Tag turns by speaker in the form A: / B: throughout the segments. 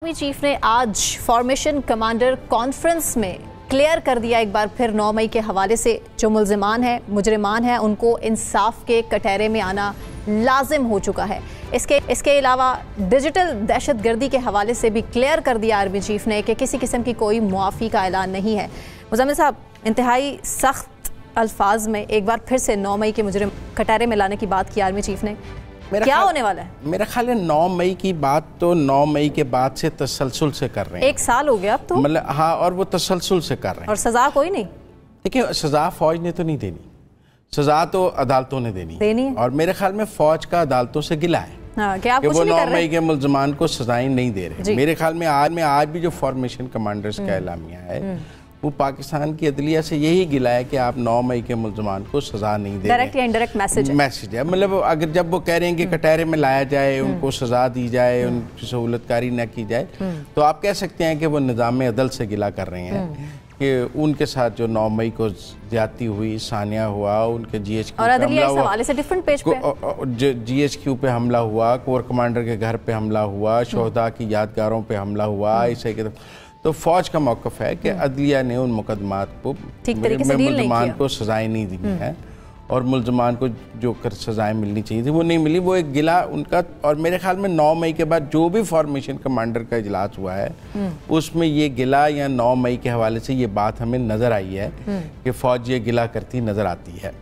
A: Army chief ने आज formation commander conference में क्लियर कर दिया एक बार फिर 9 मई के हवाले से जो मुजरिमान हैं उनको इंसाफ के कटहरे में आना लाजिम हो चुका है। इसके अलावा डिजिटल दहशतगर्दी के हवाले से भी क्लियर कर दिया आर्मी चीफ ने कि किसी किस्म की कोई मुआफ़ी का ऐलान नहीं है। मुज़म्मिल साहब, इंतहाई सख्त अल्फाज में एक बार फिर से 9 मई के मुजरिम कटहरे में लाने की बात की आर्मी चीफ ने। क्या होने वाला है?
B: मेरा ख्याल है 9 मई की बात तो 9 मई के बाद से तसलसल से कर रहे हैं।
A: 1 साल हो गया अब तो,
B: मतलब हाँ, और वो तसलसल से कर रहे हैं।
A: और सजा कोई नहीं।
B: देखिए, सजा फौज ने तो नहीं देनी, सजा तो अदालतों ने देनी है। और मेरे ख्याल में फौज का अदालतों से गिला है
A: कि आप
B: वो 9 मई के मुल्ज़मान को सजाएं नहीं दे रहे। मेरे ख्याल में आज भी जो फॉर्मेशन कमांडर्स का एलामिया है वो पाकिस्तान की अदलिया से यही गिला है कि आप 9 मई के मुल्ज़मान को सजा नहीं दे रहे।
A: डायरेक्ट या इनडायरेक्ट मैसेज है।
B: मतलब अगर जब वो कह रहे हैं कि कटहरे में लाया जाए, उनको सजा दी जाए, उनकी सहूलतकारी न की जाए, तो आप कह सकते हैं कि वो निज़ाम अदल से गिला कर रहे हैं कि उनके साथ जो 9 मई को ज्यादती हुई, सानिया हुआ, उनके GHQ पे हमला हुआ, GHQ पे हमला हुआ, कोर कमांडर के घर पे हमला हुआ, शोहदा की यादगारों पे हमला हुआ, इसे तो फौज का मौक़िफ़ है कि अदलिया ने उन मुकदमात को मुल्ज़मान को सजाएं नहीं दी हैं और मुल्ज़मान को जो कर सजाएं मिलनी चाहिए थी वो नहीं मिली। वो एक गिला उनका। और मेरे ख्याल में 9 मई के बाद जो भी फॉर्मेशन कमांडर का इजलास हुआ है उसमें ये गिला या 9 मई के हवाले से ये बात हमें नज़र आई है कि फ़ौज ये गिला करती नज़र आती है।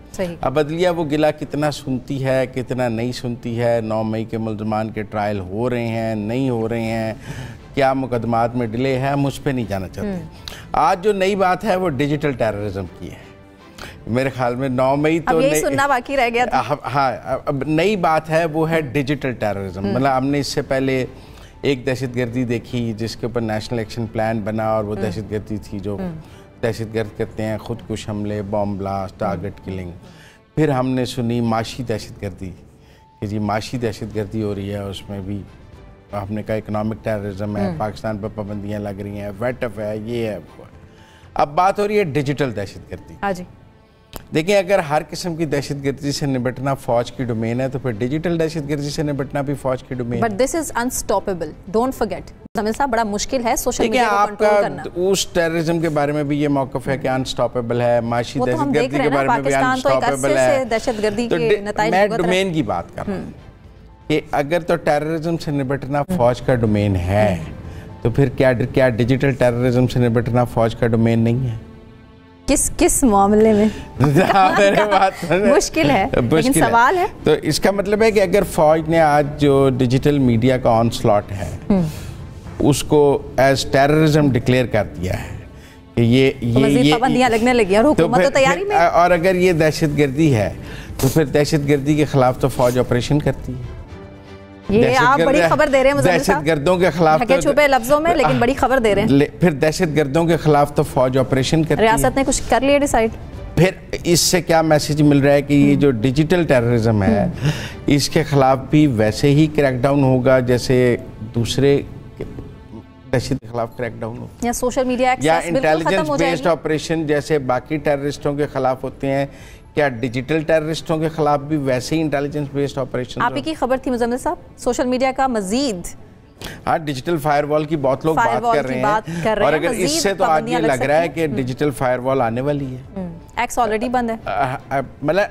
B: अब अदलिया वो गिला कितना सुनती है, कितना नहीं सुनती है। 9 मई के मुल्ज़मान के ट्रायल हो रहे हैं, नहीं हो रहे हैं, क्या मुकदमात में डिले है, हम उस पर नहीं जाना चाहते। आज जो नई बात है वो डिजिटल टेररिज्म की है। मेरे ख्याल में 9 मई तो
A: यही सुनना बाकी रह गया था।
B: हाँ, अब नई बात है वो है डिजिटल टेररिज्म। मतलब हमने इससे पहले एक दहशतगर्दी देखी जिसके ऊपर नेशनल एक्शन प्लान बना और वो दहशतगर्दी थी जो दहशतगर्द करते हैं, खुदकुश हमले, बॉम्ब ब्लास्ट, टारगेट किलिंग। फिर हमने सुनी माशी दहशतगर्दी कि जी माशी दहशतगर्दी हो रही है, उसमें भी आपने कहा इकोनॉमिक टेररिज्म है, पाकिस्तान पर पाबंदियां लग रही हैं, वेटअप है, ये है। अब बात हो रही है डिजिटल दहशतगर्दी।
A: हाँ जी। देखिए,
B: अगर हर किस्म की दहशतगर्दी से निपटना फौज की डोमेन है तो फिर डिजिटल दहशतगर्दी से निपटना भी फौज की डोमेन है।
A: But this is unstoppable, don't forget. Muzammil साहब, बड़ा मुश्किल है सोशल मीडिया को कंट्रोल करना।
B: उस टेररिज्म के बारे में भी ये मौक़िफ़ है कि अनस्टॉपेबल है। माशी दहशतगर्दी के बारे में भी अनस्टॉपेबल है।
A: दहशतगर्दी के नताइज
B: मैं डोमेन की बात कर रहा हूँ कि अगर तो टेररिज्म से निपटना फौज का डोमेन है तो फिर क्या डिजिटल टेररिज्म से निपटना फौज का डोमेन नहीं है?
A: किस मामले में?
B: मेरे बात
A: मुश्किल है, लेकिन सवाल है।
B: तो इसका मतलब है कि अगर फौज ने आज जो डिजिटल मीडिया का ऑनस्लॉट है उसको एज टेररिज्म डिक्लेयर कर दिया है कि ये
A: पाबंदियां लगने लगी और हुकूमत तो तैयारी में।
B: और अगर ये दहशतगर्दी है तो फिर दहशतगर्दी के खिलाफ तो फौज ऑपरेशन करती है।
A: ये आप बड़ी खबर दे रहे हैं
B: दहशतगर्दों के खिलाफ
A: तो छुपे लफ्जों में, लेकिन बड़ी खबर दे रहे हैं।
B: फिर दहशतगर्दों के खिलाफ तो फौज ऑपरेशन करती है।
A: रियासत ने कुछ कर लिया डिसाइड।
B: फिर इससे क्या मैसेज मिल रहा है कि ये जो डिजिटल टेररिज्म है इसके खिलाफ भी वैसे ही क्रैकडाउन होगा जैसे दूसरे दहशत के खिलाफ क्रैकडाउन हो,
A: या सोशल मीडिया
B: या इंटेलिजेंस बेस्ड ऑपरेशन जैसे बाकी टेररिस्टों के खिलाफ होते हैं। क्या डिजिटल टेररिस्टों के खिलाफ भी वैसे ही इंटेलिजेंस बेस्ड ऑपरेशन?
A: आप ही की खबर थी मुज़म्मिल साहब, सोशल मीडिया का मजीद।
B: हाँ, डिजिटल फायरवॉल की बहुत लोग बात कर रहे हैं और अगर इससे तो आज ये लग रहा है कि डिजिटल फायरवॉल आने वाली है।
A: एक्स ऑलरेडी बंद है,
B: मतलब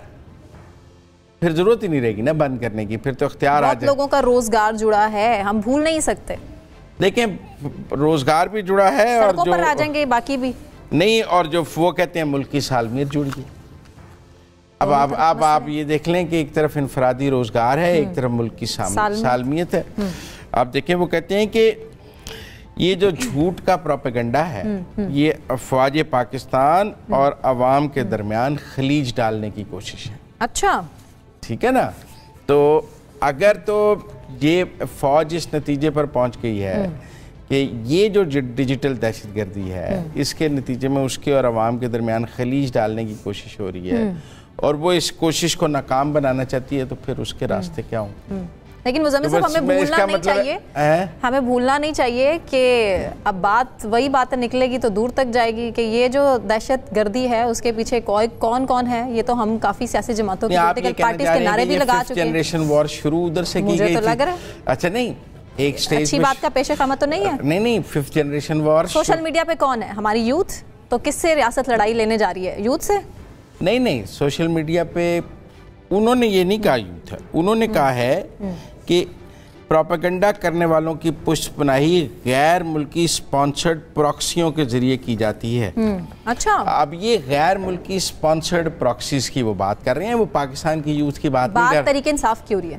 B: फिर जरूरत ही नहीं रहेगी ना बंद करने की, फिर तो इख्तियार आ जाए।
A: लोगों का रोजगार जुड़ा है, हम भूल नहीं सकते।
B: देखें, रोजगार भी जुड़ा है और जो
A: आ जाएंगे बाकी भी नहीं,
B: और जो वो कहते हैं मुल्क की सालमियत जुड़ गई। अब आप ये देख लें कि एक तरफ इनफरादी रोजगार है, एक तरफ मुल्क की सालमियत है। आप देखें, वो कहते हैं कि ये जो झूठ का प्रोपेगेंडा है ये अफवाज पाकिस्तान और अवाम के दरमियान खलीज डालने की कोशिश है।
A: अच्छा,
B: ठीक है ना? तो अगर तो ये फौज इस नतीजे पर पहुंच गई है कि ये जो डिजिटल दहशतगर्दी है इसके नतीजे में उसके और अवाम के दरमियान खलीज डालने की कोशिश हो रही है और वो इस कोशिश को नाकाम बनाना चाहती है, तो फिर उसके रास्ते क्या हों?
A: लेकिन मुज़म्मिल साहब, हमें भूलना नहीं चाहिए, हमें भूलना नहीं चाहिए कि अब वही बात निकलेगी तो दूर तक जाएगी कि ये जो दहशतगर्दी है उसके पीछे कौन है। ये तो हम काफी सियासी जमातों की पार्टीज के नारे भी लगा चुके हैं।
B: जनरेशन वॉर शुरू उधर से की गई थी।
A: लग रहा है।
B: अच्छा, नहीं, ایک سٹیج
A: اچھی بات کا پیش خدمت تو نہیں ہے.
B: نہیں 5th جنریشن وار.
A: سوشل میڈیا پہ کون ہے؟ ہماری یوتھ. تو کس سے ریاست لڑائی لینے جا رہی ہے؟ یوتھ سے؟
B: نہیں سوشل میڈیا پہ انہوں نے یہ نہیں کہا یوتھ ہے, انہوں نے کہا ہے کہ پروپیگنڈا کرنے والوں کی پشت پناہی غیر ملکی سپانسرڈ پراکسیوں کے ذریعے کی جاتی ہے.
A: اچھا,
B: اب یہ غیر ملکی سپانسرڈ پراکسیز کی وہ بات کر رہے ہیں, وہ پاکستان کی یوتھ کی بات نہیں کر رہے.
A: بات تحریک انصاف کی ہو رہی ہے,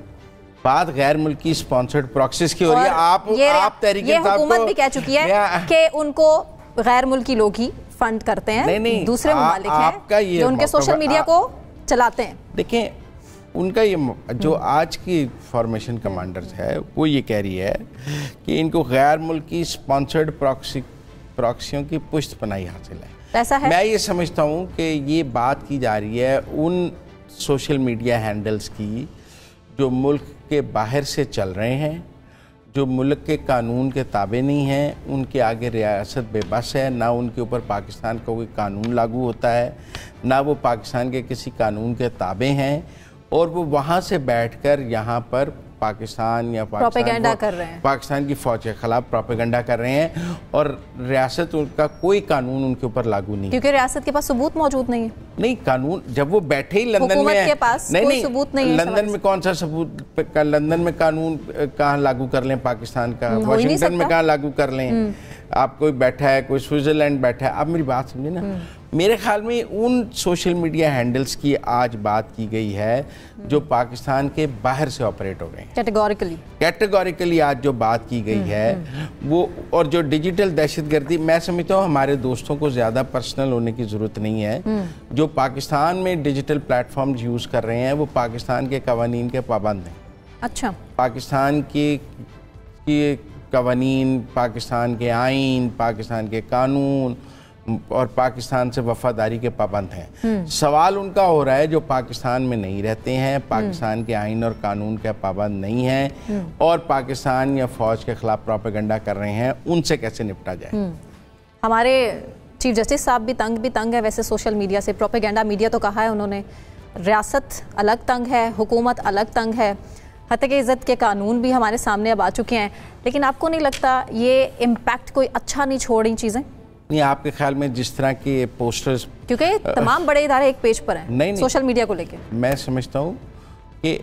A: بات
B: غیر ملکی سپانسرڈ پراکسیز کی ہو رہی ہے. آپ تحریک انصاف کو,
A: یہ حکومت بھی کہہ چکی ہے کہ ان کو غیر ملکی لوگ ہی فنڈ کرتے ہیں, دوسرے ممالک ہیں جو ان کے سوشل میڈیا کو چلاتے ہیں.
B: دیکھیں ان کا یہ جو آج کی فارمیشن کمانڈرز ہے وہ یہ کہہ رہی ہے کہ ان کو غیر ملکی سپانسرڈ پراکسیوں کی پشت پناہی حاصل ہے.
A: ایسا ہے؟
B: میں یہ سمجھتا ہوں کہ یہ بات کی جا رہی ہے ان سوشل میڈیا ہینڈلز کی جو ملک کے باہر سے چل رہے ہیں, جو ملک کے قانون کے تابع نہیں ہیں. ان کے آگے ریاست بے بس ہے, نہ ان کے اوپر پاکستان کا کوئی قانون لاگو ہوتا ہے, نہ وہ پاکستان کے کسی قانون کے تابع ہیں, اور وہ وہاں سے بیٹھ کر یہاں پر پاکستان یا پاکستان کی فوج کے خلاف پروپیگنڈا کر رہے ہیں, اور ریاست کا کوئی قانون ان کے اوپر لاگو نہیں,
A: کیونکہ ریاست کے پاس ثبوت موجود نہیں ہے.
B: نہیں قانون جب وہ بیٹھے ہی لندن میں
A: کے پاس کوئی ثبوت نہیں ہے.
B: لندن میں کون سا ثبوت, لندن میں قانون کہاں لاگو کر لیں پاکستان کا, واشنگٹن میں کہاں لاگو کر لیں. آپ کوئی بیٹھا ہے, کوئی سوئٹزرلینڈ بیٹھا ہے. آپ میری بات سمجھیں نا, میرے خیال میں ان سوشل میڈیا ہینڈلز کی آج بات کی گئی ہے جو پاکستان کے باہر سے آپریٹ ہو رہے ہیں. کیٹیگوریکلی آج جو بات کی گئی ہے وہ, اور جو ڈیجیٹل دہشت گردی, میں سمجھتا ہوں ہمارے دوستوں کو زیادہ پرسنل ہونے کی ضرورت نہیں ہے. جو پاکستان میں ڈیجیٹل پلیٹ فارمز یوز کر رہے ہیں وہ پاکستان کے قوانین کے پابند ہیں.
A: اچھا,
B: پاکستان کی قوانین, پاکستان کے آئین, پاکستان کے قانون اور پاکستان سے وفاداری کے پابند ہیں. سوال ان کا ہو رہا ہے جو پاکستان میں نہیں رہتے ہیں, پاکستان کے آئین اور قانون کے پابند نہیں ہیں, اور پاکستان یا فوج کے خلاف پروپیگنڈا کر رہے ہیں, ان سے کیسے نپٹا جائے.
A: ہمارے چیف جسٹس صاحب بھی تنگ ہے ویسے سوشل میڈیا سے. پروپیگنڈا میڈیا تو کہا ہے انہوں نے, ریاست الگ تنگ ہے, حکومت الگ تنگ ہے, حتیٰ کہ عزت کے قانون بھی ہمارے سامنے اب آ چکے ہیں. لیکن آپ کو نہیں لگتا یہ امپیکٹ کوئی اچھا نہیں چھوڑ رہی چیزیں؟
B: نہیں, آپ کے خیال میں جس طرح کے پوسٹرز,
A: کیونکہ تمام بڑے ادارے ایک پیج پر ہیں سوشل میڈیا کو لے کے,
B: میں سمجھتا ہوں کہ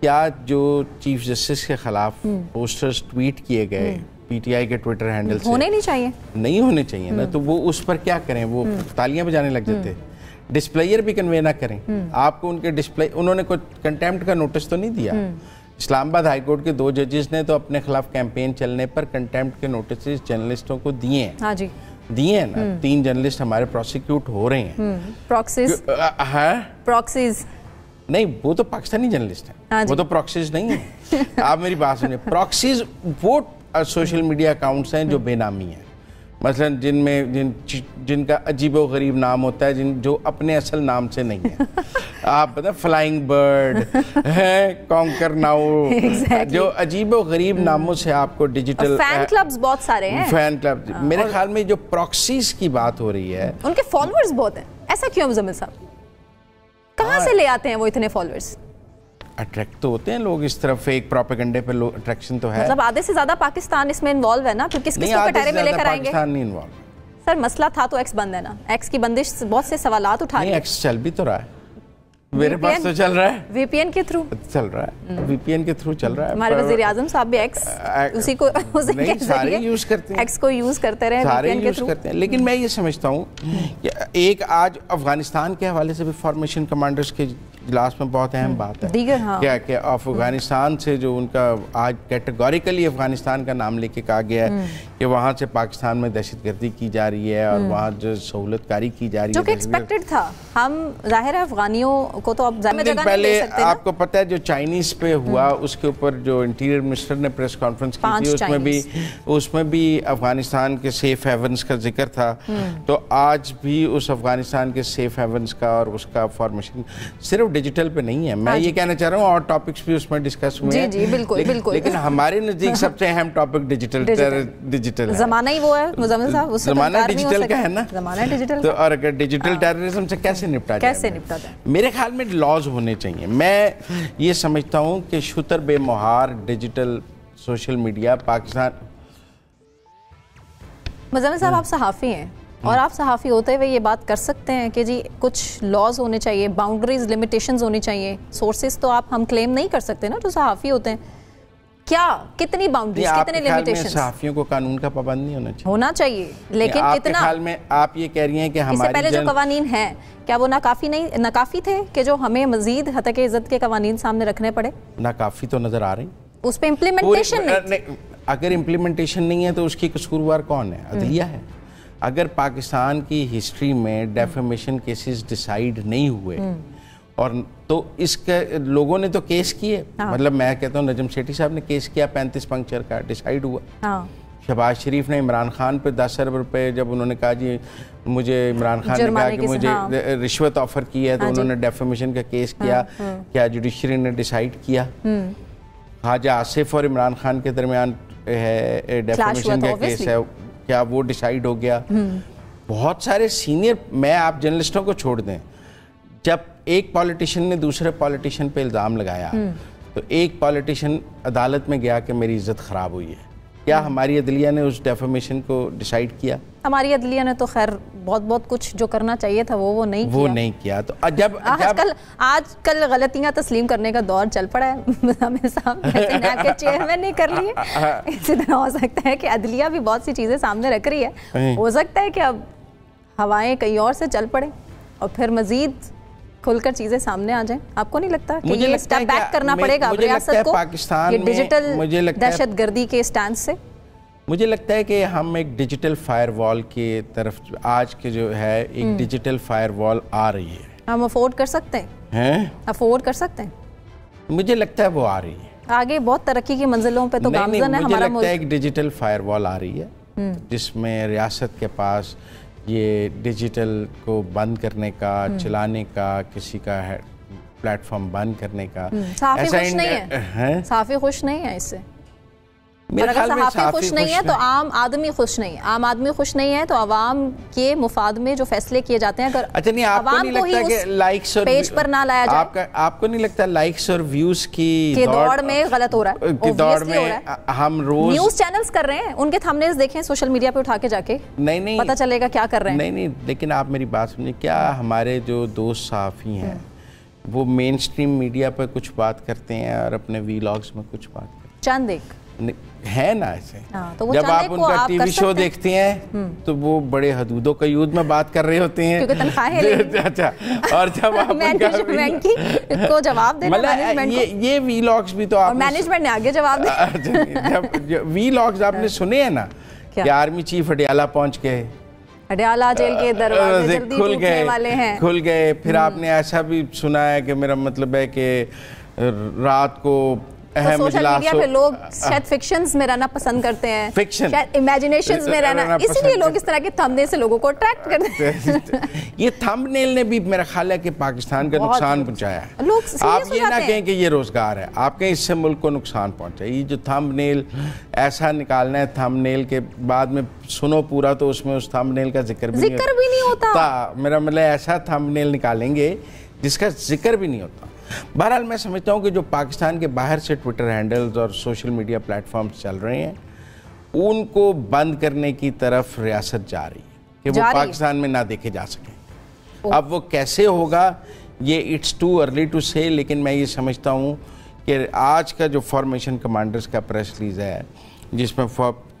B: کیا جو چیف جسٹس کے خلاف پوسٹرز ٹویٹ کیے گئے پی ٹی آئی کے ٹویٹر ہینڈل سے,
A: ہونے نہیں ہونے چاہیے
B: نا, تو وہ اس پر کیا کریں, وہ تالیاں بجانے لگ جاتے. ڈسپلیئر بھی کنوے نہ کریں. آپ کو ان کے ڈسپلے, انہوں نے کوئی کنٹیمپٹ کا نوٹس تو نہیں دیا. اسلام آباد ہائی کورٹ کے 2 ججز نے تو اپنے خلاف کیمپین چلنے پر کنٹیمپٹ کے نوٹسز جرنلسٹوں کو دیے ہیں.
A: ہاں جی,
B: دیے ہیں نا. 3 جرنلسٹ ہمارے پروسیکیوٹ ہو رہے ہیں.
A: پراکسیز
B: نہیں, وہ تو پاکستانی جرنلسٹ ہیں, وہ تو پراکسیز نہیں ہیں. آپ میری بات سنیں, پراکسیز وہ سوشل میڈیا اکاؤنٹس ہیں جو بے نامی ہیں, مثلا جن کا عجیب و غریب نام ہوتا ہے, جو اپنے اصل نام سے نہیں ہے. آپ بتائیں, فلائنگ برڈ ہے, کانکر ناؤ, جو عجیب و غریب ناموں سے آپ کو ڈیجیٹل
A: فین کلبز بہت سارے ہیں.
B: فین کلب, میرے خیال میں جو پراکسیز کی بات ہو رہی ہے,
A: ان کے فالوورز بہت ہیں. ایسا کیوں مزمل صاحب, کہاں سے لے آتے ہیں وہ اتنے فالوورز؟
B: اٹریکٹ تو ہوتے ہیں لوگ اس طرف, ایک پروپیگنڈے پہ اٹریکشن تو ہے.
A: مطلب آدھے سے زیادہ پاکستان اس میں انوالو ہے نا, پھر کس کو کٹہرے میں لے کر آئیں گے؟
B: پاکستان نہیں انوالو.
A: سر مسئلہ تھا تو ایکس بند ہے نا, ایکس کی بندش بہت سے سوالات اٹھا رہی ہے.
B: ایکس چل بھی تو رہا ہے, میرے پاس تو چل رہا ہے,
A: وی پی این کے تھرو
B: چل رہا ہے, وی پی این کے تھرو چل رہا ہے.
A: ہمارے وزیر اعظم صاحب بھی ایکس اسی کو
B: سارے یوز کرتے ہیں,
A: ایکس کو یوز کرتے رہے,
B: سارے یوز کرتے ہیں. لیکن میں یہ سمجھتا ہوں کہ ایک آج افغانستان کے حوالے سے بھی فارمیشن کمانڈرز کے اجلاس میں بہت اہم بات ہے
A: دیگر,
B: کیا کہ افغانستان سے جو ان کا آج کیٹیگوریکلی افغانستان کا نام لے کے کہا گیا ہے کہ وہاں سے پاکستان میں دہشت گردی کی جا رہی ہے, اور وہاں جو سہولت کاری کی جا رہی ہے,
A: جو کہ ایکسپیکٹڈ تھا. ہم ظاہر ہے افغانیوں کو تو اب زیادہ جگہ نہیں دے سکتے.
B: آپ کو پتہ ہے جو چائنیز پہ ہوا, اس کے اوپر جو انٹیریئر منسٹر نے پریس کانفرنس کی تھی, اس میں بھی افغانستان کے سیف ہیونز کا ذکر تھا. تو آج بھی اس افغانستان کے سیف ہیونز کا اور اس کا فارمیشن صرف ڈیجیٹل پہ نہیں ہے. میں یہ کہنا چاہ رہا ہوں اور ٹاپکس بھی اس میں ڈسکس ہوئے ہیں.
A: جی بالکل بالکل,
B: لیکن ہمارے نزدیک سب سے اہم ٹاپک ڈیجیٹل
A: زمانہ ہی وہ ہے مزمل صاحب,
B: زمانہ ڈیجیٹل کا ہے نا,
A: زمانہ ڈیجیٹل.
B: تو اور اگر ڈیجیٹل ٹیررزم سے کیسے نپٹا جائے, میرے خیال میں لاز ہونے چاہیے. میں یہ سمجھتا ہوں کہ شتر بے مہار digital social media Pakistan.
A: Muzammil साहब, आप सहाफ़ी हैं और आप सहाफ़ी होते हुए ये बात कर सकते हैं कि जी कुछ लॉज होने चाहिए, बाउंड्रीज, लिमिटेशंस होनी चाहिए। सोर्सेज तो हम क्लेम नहीं कर सकते ना जो सहाफ़ी होते हैं। क्या, कितनी बाउंड्रीज, कितने लिमिटेशंस?
B: सहाफ़ियों को कानून का पाबंद नहीं
A: होना चाहिए, लेकिन कितना?
B: ख्याल में आप ये कह रही हैं कि हमारे
A: पहले जो कवानीन हैं क्या वो नाकाफी थे कि जो हमें मजीद हद के इज्जत के कवानीन सामने रखने पड़े?
B: नाकाफी तो नजर आ रही,
A: उस पर इम्प्लीमेंटेशन नहीं।
B: अगर इम्प्लीमेंटेशन नहीं है तो उसकी कसूरवार कौन है? अदलिया है। अगर पाकिस्तान की हिस्ट्री में डेफेमेशन केसेस डिसाइड नहीं हुए और तो इसके लोगों ने तो केस किए, मतलब मैं कहता हूँ नजम सेठी साहब ने केस किया 35 पंक्चर का, डिसाइड हुआ। शहबाज शरीफ ने इमरान खान पे 10 अरब रुपए, जब उन्होंने कहा जी मुझे, इमरान खान ने कहा कि मुझे रिश्वत ऑफर की है, तो उन्होंने डेफेमेशन का केस किया। क्या जुडिशरी ने डिसाइड किया? ख्वाजा आसिफ और इमरान खान के दरमियान है डेफेमेशन का केस है, क्या वो डिसाइड हो गया? बहुत सारे सीनियर, मैं आप जर्नलिस्टों को छोड़ दें, जब एक पॉलिटिशियन ने दूसरे पॉलिटिशियन पे इल्ज़ाम लगाया तो एक पॉलिटिशियन अदालत में गया कि मेरी इज्जत ख़राब हुई है, क्या हमारी अदलिया ने उस डेफेमेशन को डिसाइड किया? हमारी अदलिया ने तो खैर बहुत कुछ जो करना चाहिए था वो नहीं किया। तो जब आजकल गलतियां तस्लीम करने का दौर चल पड़ा है। मुज़म्मिल साहब आपके चेयरमैन ने कर ली है, इसी तरह हो सकता है कि अदलिया भी बहुत सी चीज़ें सामने रख रही है। हो सकता है कि अब हवाएं कहीं और से चल पड़े और फिर मजीद खुलकर चीजें सामने आ जाएं। आपको नहीं लगता कि ये स्टेप बैक करना पड़ेगा रियासत को पाकिस्तान में डिजिटल दहशतगर्दी के स्टैंड से? मुझे लगता है कि हम एक डिजिटल फायरवॉल की तरफ, आज के जो है एक डिजिटल फायरवॉल आ रही है।
A: हम अफोर्ड कर सकते हैं? अफोर्ड कर सकते हैं?
B: मुझे लगता है वो आ रही है।
A: आगे बहुत तरक्की की मंजिलों पे तो गामज़न है हमारा मुल्क।
B: मुझे लगता है एक डिजिटल फायरवॉल आ रही है जिसमें रियासत के पास ये डिजिटल को बंद करने का, चलाने का, किसी का प्लेटफॉर्म बंद करने का,
A: सहाफ़ी खुश नहीं है। सहाफ़ी खुश नहीं है इससे। और अगर सहाफ़ी खुश नहीं है तो आम आदमी खुश नहीं है। आम आदमी खुश नहीं है तो आवाम के मुफाद में जो फैसले किए जाते हैं, अगर
B: आवाम को ही उस
A: लाइक्स और पेज पर ना लाया जाए,
B: आपको नहीं लगता लाइक्स और व्यूज की
A: दौड़ में गलत हो रहा है?
B: दौड़ में हम रोज
A: न्यूज चैनल्स कर रहे हैं, उनके थंबनेल्स देखें सोशल मीडिया पे उठा के जाके,
B: नहीं
A: पता चलेगा क्या कर रहे हैं।
B: नहीं, लेकिन आप मेरी बात सुनिए, क्या हमारे जो दोस्त सहाफ़ी हैं वो मेन स्ट्रीम मीडिया पर कुछ बात करते हैं और अपने वीलॉग्स में कुछ बात करते हैं?
A: चंद एक
B: है ना ऐसे। तो जब आप उनका टीवी शो देखते हैं तो वो बड़े हदूदों का युद्ध में बात कर रहे होते हैं,
A: क्योंकि तनख्वाहें
B: अच्छा, और जब आप
A: मैनेजमेंट को जवाब देना,
B: मतलब ये वीलॉग्स भी तो आप
A: मैनेजमेंट ने आगे जवाब दिया।
B: जब वीलॉग्स आपने सुने हैं ना कि आर्मी चीफ अडियाला पहुंच गए,
A: अडियाला जेल के दरवाजे
B: खुल गए। फिर आपने ऐसा भी सुना है कि मेरा मतलब है कि रात को
A: सोशल मीडिया पे लोग शायद फिक्शंस में रहना पसंद करते हैं, शायद इमेजिनेशंस में रहना, इसलिए लोग इस तरह के थंबनेल से लोगों को अट्रैक्ट करते हैं।
B: ये थंबनेल ने भी मेरा ख्याल है कि पाकिस्तान का नुकसान पहुंचाया है। आप ये ना कहें कि ये रोजगार है, आप कहें इससे मुल्क को नुकसान पहुंचा। ये जो थंबनेल ऐसा निकालना है, थंबनेल के बाद में सुनो पूरा तो उसमें उस थंबनेल का जिक्र भी नहीं होता। मेरा मतलब ऐसा थंबनेल निकालेंगे जिसका जिक्र भी नहीं होता। बहरहाल मैं समझता हूँ कि जो पाकिस्तान के बाहर से ट्विटर हैंडल्स और सोशल मीडिया प्लेटफॉर्म्स चल रहे हैं उनको बंद करने की तरफ रियासत जा रही है कि वो पाकिस्तान में ना देखे जा सकें। अब वो कैसे होगा ये इट्स टू अर्ली टू से, लेकिन मैं ये समझता हूँ कि आज का जो फॉर्मेशन कमांडर्स का प्रेस रिलीज है जिसमें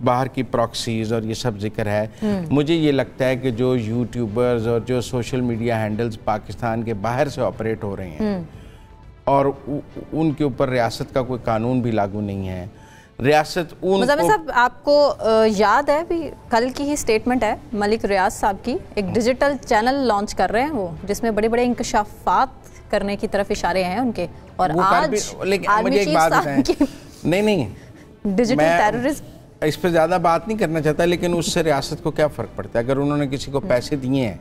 B: बाहर की प्रॉक्सीज और ये सब जिक्र है, मुझे ये लगता है कि जो यूट्यूबर्स और जो सोशल मीडिया हैंडल्स पाकिस्तान के बाहर से ऑपरेट हो रहे हैं और उनके ऊपर रियासत का कोई कानून भी लागू नहीं है, रियासत
A: मुज़म्मिल साहब आपको याद है भी कल की ही स्टेटमेंट है मलिक रियाज साहब की, एक डिजिटल चैनल लॉन्च कर रहे हैं वो जिसमें बड़े बड़े इंकशाफात करने की तरफ इशारे हैं उनके, और आज
B: मुझे एक बात बताएं, नहीं
A: डिजिटल टेररिज्म
B: इस पर ज़्यादा बात नहीं करना चाहता, लेकिन उससे रियासत को क्या फ़र्क पड़ता है? अगर उन्होंने किसी को पैसे दिए हैं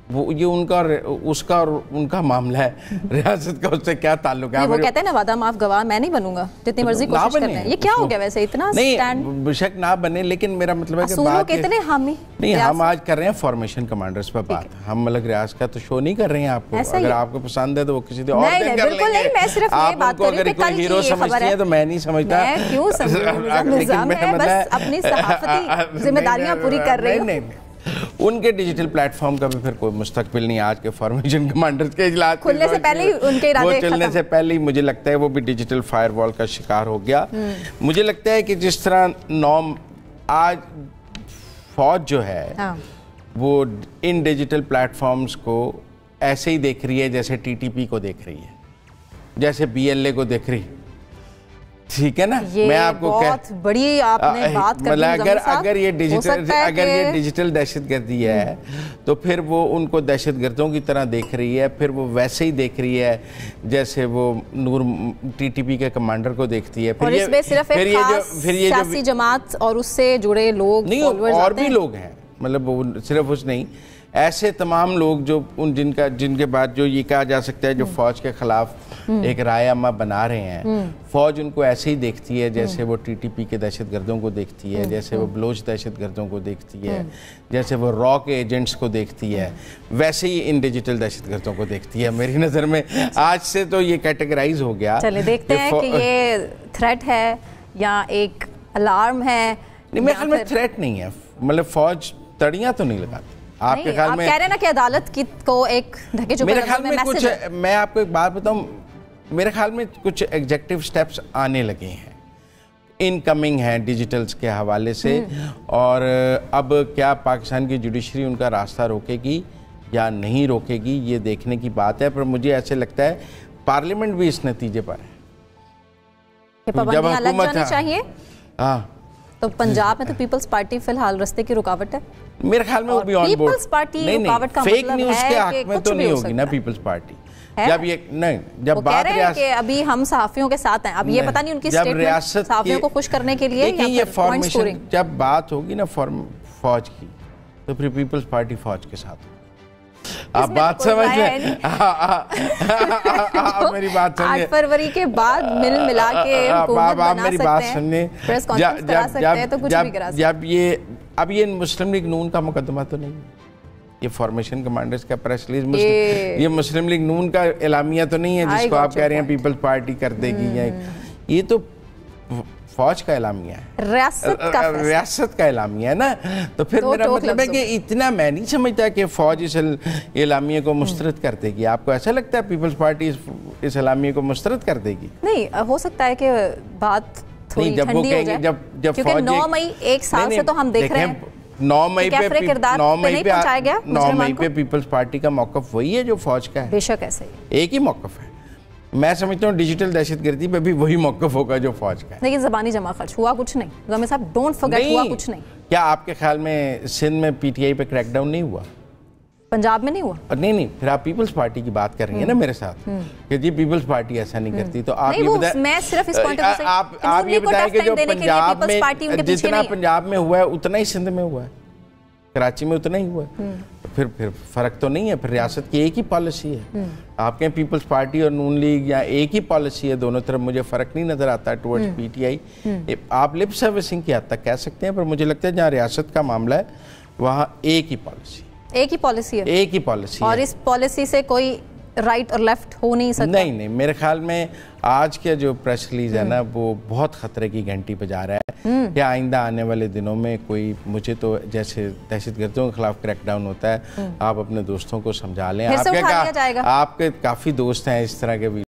B: وہ یہ ان کا اس کا اور ان کا معاملہ ہے, ریاست کا اس سے کیا تعلق ہے.
A: وہ کہتے ہیں نا وعدہ معاف گواہ, میں نہیں بنوں گا جتنی مرضی کوشش کرنا ہے. یہ کیا ہو گیا ویسے اتنا
B: نہیں, بے شک نہ بنے, لیکن میرا مطلب ہے کہ بات
A: کتنے حامی
B: نہیں, ہم آج کر رہے ہیں فارمیشن کمانڈرز پہ بات. ہم ملک ریاض کا تو شو نہیں کر رہے ہیں آپ کو, اگر آپ کو پسند ہے تو وہ کسی دن اور دن کر لیں گے. آپ ان کو اگر کوئی ہیرو سمجھتی ہیں تو میں نہیں سمجھتا.
A: میں کیوں سمجھوں, نظام ہے, بس اپنی صحافتی ذمہ داریاں پوری کر رہے ہیں.
B: ان کے ڈیجیٹل پلیٹ فارم کا بھی پھر کوئی مستقبل نہیں. آج کے فارمیشن کمانڈرز کے اجلاس
A: کھلنے سے پہلے ہی ان کے ارادے ختم,
B: چلنے سے پہلے ہی مجھے لگتا ہے وہ بھی ڈیجیٹل فائر وال کا شکار ہو گیا. مجھے لگتا ہے کہ جس طرح آج فوج جو ہے وہ ان ڈیجیٹل پلیٹ فارمز کو ایسے ہی دیکھ رہی ہے جیسے ٹی ٹی پی کو دیکھ رہی ہے, جیسے بی ایل اے کو دیکھ رہی. ٹھیک ہے نا, میں آپ کو
A: بہت بڑی آپ نے بات کر دی.
B: اگر یہ ڈیجیٹل دہشت گردی ہے تو پھر وہ ان کو دہشت گردوں کی طرح دیکھ رہی ہے, پھر وہ ویسے ہی دیکھ رہی ہے جیسے وہ نور ٹی ٹی پی کے کمانڈر کو دیکھتی ہے.
A: اور اس میں صرف ایک خاص سیاسی جماعت اور اس سے جڑے لوگ
B: نہیں, اور بھی لوگ ہیں, مطلب وہ صرف اس نہیں, ایسے تمام لوگ جو جن کے بعد جو یہ کہا جا سکتا ہے جو فوج کے خلاف ایک رائے عامہ بنا رہے ہیں. فوج ان کو ایسے ہی دیکھتی ہے جیسے وہ ٹی ٹی پی کے دہشت گردوں کو دیکھتی ہے, جیسے وہ بلوچ دہشت گردوں کو دیکھتی ہے, جیسے وہ را کے ایجنٹس کو دیکھتی ہے, ویسے ہی ان ڈیجیٹل دہشت گردوں کو دیکھتی ہے. میری نظر میں آج سے تو یہ کیٹیگرائز ہو گیا.
A: چلے دیکھتے ہیں کہ یہ تھریٹ ہے یا ایک الارم ہے.
B: میرے خیال میں تھریٹ نہیں ہے, مطلب فوج تڑیاں تو نہیں لگاتی. آپ کے خیال میں
A: کہہ رہے ہیں نا کہ عدالت کو ایک دھکے چکے
B: میرے خیال میں کچھ, میں آپ کو ایک بات بتاؤں, میرے خیال میں کچھ ایگزیکٹو سٹیپس آنے لگے ہیں, ان کمنگ ہیں ڈیجیٹلز کے حوالے سے. اور اب کیا پاکستان کی جوڈیشری ان کا راستہ روکے گی یا نہیں روکے گی یہ دیکھنے کی بات ہے. پر مجھے ایسے لگتا ہے پارلیمنٹ بھی اس نتیجے پر ہے
A: کہ پابندیاں لگ جانی چاہیے.
B: ہاں,
A: تو پنجاب میں تو پیپلز پارٹی فی الحال رستے کی رکاوٹ ہے.
B: میرے خیال میں وہ بھی آن بورڈ.
A: پیپلز پارٹی رکاوٹ کا
B: فیک
A: مطلب
B: نیوز
A: ہے
B: کے حق میں تو نہیں ہوگی نا پیپلز پارٹی. جب یہ نہیں, جب بات ریاست
A: کہ ابھی ہم صحافیوں کے ساتھ ہیں, اب یہ پتہ نہیں ان کی سٹیٹمنٹ صحافیوں کو خوش کرنے کے لیے
B: یا پھر پوائنٹ اسکورنگ. جب بات ہوگی نا فوج کی تو پھر پیپلز پارٹی فوج کے ساتھ ہوگی. آپ بات سمجھ لیں, میری بات سمجھیں.
A: 8 فروری کے بعد مل ملا کے حکومت بنا سکتے ہیں, پریس کانفرنس کرا سکتے ہیں, تو کچھ بھی کرا سکتے ہیں.
B: اب یہ مسلم لیگ نون کا مقدمہ تو نہیں ہے, یہ فارمیشن کمانڈرز کا پریس ریلیز, یہ مسلم لیگ نون کا اعلامیہ تو نہیں ہے جس کو آپ کہہ رہے ہیں پیپلز پارٹی کر دے گی. یہ تو فوج کا اعلامیہ ہے, ریاست کا اعلامیہ ہے نا. تو پھر میرا مطلب ہے کہ اتنا میں نہیں سمجھتا کہ فوج اس اعلامیہ کو مسترد کر دے گی. آپ کو ایسا لگتا ہے پیپلز پارٹی اس اعلامیہ کو مسترد کر دے گی؟
A: نہیں, ہو سکتا ہے کہ بات تھوڑی ٹھنڈی ہو جائے, کیونکہ 9 مئی ایک سال سے تو ہم دیکھ رہے ہیں
B: 9 مئی پہ پیپلز پارٹی کا موقف وہی ہے جو فوج کا ہے.
A: بے شک ایسے ہی
B: ایک ہی موقف ہے. میں سمجھتا ہوں ڈیجیٹل دہشت گردی پہ بھی وہی موقف ہوگا جو فوج کا ہے.
A: لیکن زبانی جمع خرچ ہوا کچھ نہیں. زمین صاحب ڈونٹ فرگیٹ, ہوا کچھ نہیں.
B: کیا آپ کے خیال میں سندھ میں پی ٹی آئی پہ کریک ڈاؤن نہیں ہوا؟
A: پنجاب میں نہیں ہوا.
B: نہیں, پھر آپ پیپلز پارٹی کی بات کر رہی ہیں نا میرے ساتھ کہ جی پیپلز پارٹی ایسا نہیں کرتی. تو آپ یہ بتائیں,
A: میں صرف اس پوائنٹ سے
B: آپ یہ بتائیں کہ جو پنجاب میں جتنا پنجاب میں ہوا ہے اتنا ہی سندھ میں ہوا ہے, کراچی میں اتنا ہی ہوا ہے. پھر فرق تو نہیں ہے, پھر ریاست کی ایک ہی پالیسی ہے. آپ کہیں پیپلز پارٹی اور نون لیگ یا ایک ہی پالیسی ہے, دونوں طرف مجھے فرق نہیں نظر آتا ہے ٹورڈز پی ٹی آئی. آپ لپ سروسنگ کی حد تک کہہ سکتے ہیں, پر مجھے لگتا ہے جہاں ریاست کا معاملہ ہے وہاں ایک ہی پالیسی
A: ہے.
B: ایک ہی پالیسی ہے,
A: اور اس پالیسی سے کوئی رائٹ اور لیفٹ ہو نہیں سکتا.
B: نہیں, میرے خیال میں آج کے جو پریس ریلیز ہے نا وہ بہت خطرے کی گھنٹی بجا رہا ہے کہ آئندہ آنے والے دنوں میں کوئی, مجھے تو جیسے دہشت گردوں کے خلاف کریک ڈاؤن ہوتا ہے, آپ اپنے دوستوں کو سمجھا لیں. آپ کے کافی دوست ہیں اس طرح کے